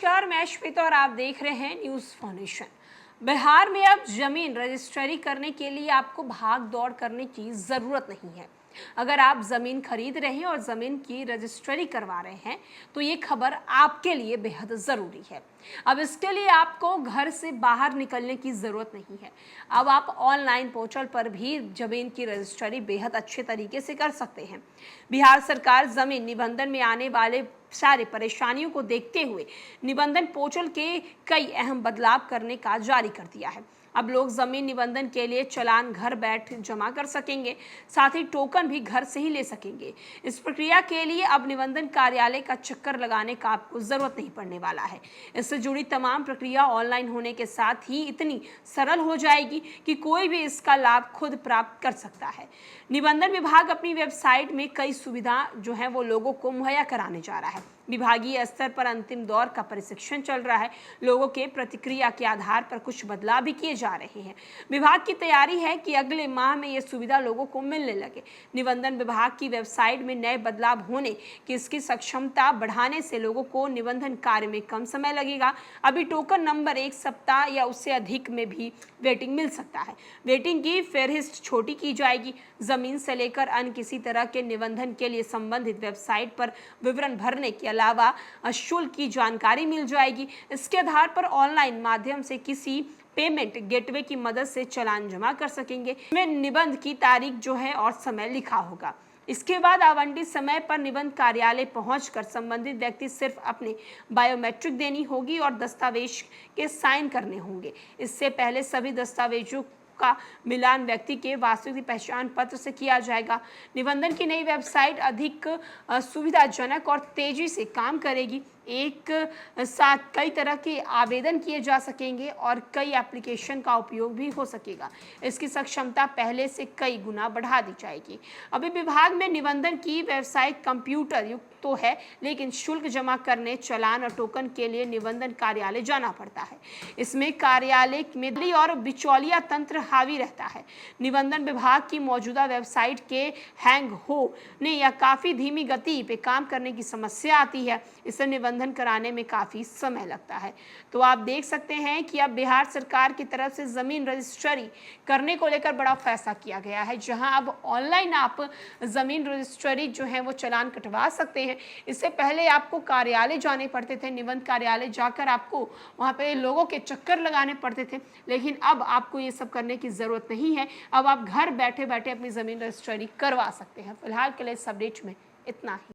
नमस्कार, मैं श्वेता और आप देख रहे हैं न्यूज फाउंडेशन। बिहार में अब जमीन रजिस्ट्री करने के लिए आपको भाग दौड़ करने की जरूरत नहीं है। अगर आप जमीन खरीद रहे हैं और जमीन की रजिस्ट्री करवा रहे हैं तो ये खबर आपके लिए बेहद जरूरी है। अब इसके लिए आपको घर से बाहर निकलने की जरूरत नहीं है। अब आप ऑनलाइन पोर्टल पर भी जमीन की रजिस्ट्री बेहद अच्छे तरीके से कर सकते हैं। बिहार सरकार जमीन निबंधन में आने वाले सारे परेशानियों को देखते हुए निबंधन पोर्टल के कई अहम बदलाव करने का जारी कर दिया है। अब लोग जमीन निबंधन के लिए चालान घर बैठ जमा कर सकेंगे, साथ ही टोकन भी घर से ही ले सकेंगे। इस प्रक्रिया के लिए अब निबंधन कार्यालय का चक्कर लगाने का आपको जरूरत नहीं पड़ने वाला है। इससे जुड़ी तमाम प्रक्रिया ऑनलाइन होने के साथ ही इतनी सरल हो जाएगी कि कोई भी इसका लाभ खुद प्राप्त कर सकता है। निबंधन विभाग अपनी वेबसाइट में कई सुविधा जो है वो लोगों को मुहैया कराने जा रहा है। विभागीय स्तर पर अंतिम दौर का प्रशिक्षण चल रहा है। लोगों के प्रतिक्रिया के आधार पर कुछ बदलाव भी किए जा रहे हैं। विभाग की तैयारी है कि अगले माह में ये सुविधा लोगों को मिलने लगे। निबंधन विभाग की वेबसाइट में नए बदलाव होने की इसकी सक्षमता बढ़ाने से लोगों को निबंधन कार्य में कम समय लगेगा। अभी टोकन नंबर 1 सप्ताह या उससे अधिक में भी वेटिंग मिल सकता है। वेटिंग की फेहरिस्त छोटी की जाएगी। जमीन से लेकर अन्य किसी तरह के निबंधन के लिए संबंधित वेबसाइट पर विवरण भरने के अलावा शुल्क की जानकारी मिल जाएगी। इसके आधार पर ऑनलाइन माध्यम से किसी पेमेंट गेटवे की मदद से चालान जमा कर सकेंगे। इसमें निबंध की तारीख जो है और समय लिखा होगा। इसके बाद आवंटित समय पर निबंध कार्यालय पहुंचकर संबंधित व्यक्ति सिर्फ अपने बायोमेट्रिक देनी होगी और दस्तावेज के साइन करने होंगे। इससे पहले सभी दस्तावेजों का मिलान व्यक्ति के वास्तविक पहचान पत्र से किया जाएगा। निबंधन की नई वेबसाइट अधिक सुविधाजनक और तेजी से काम करेगी। एक साथ कई तरह के आवेदन किए जा सकेंगे और कई एप्लीकेशन का उपयोग भी हो सकेगा। इसकी सक्षमता पहले से कई गुना बढ़ा दी जाएगी। अभी विभाग में निबंधन की वेबसाइट कंप्यूटर युक्त तो है, लेकिन शुल्क जमा करने, चालान और टोकन के लिए निबंधन कार्यालय जाना पड़ता है। इसमें कार्यालय में और बिचौलिया तंत्र हावी रहता है। निबंधन विभाग की मौजूदा वेबसाइट के हैंग होने या काफी धीमी गति पे काम करने की समस्या आती है। इससे निबंधन कराने में काफी समय लगता है। तो आप देख सकते हैं कि अब बिहार सरकार की तरफ से जमीन रजिस्ट्री करने को लेकर बड़ा फैसला किया गया है, जहां अब ऑनलाइन आप जमीन रजिस्ट्री जो है वो चालान कटवा सकते हैं। इससे पहले आपको कार्यालय जाने पड़ते थे, निबंधन कार्यालय जाकर आपको वहां पे लोगों के चक्कर लगाने पड़ते थे, लेकिन अब आपको ये सब करने की जरूरत नहीं है। अब आप घर बैठे बैठे अपनी जमीन रजिस्ट्री करवा सकते हैं। फिलहाल के लिए इस अपडेट में इतना ही।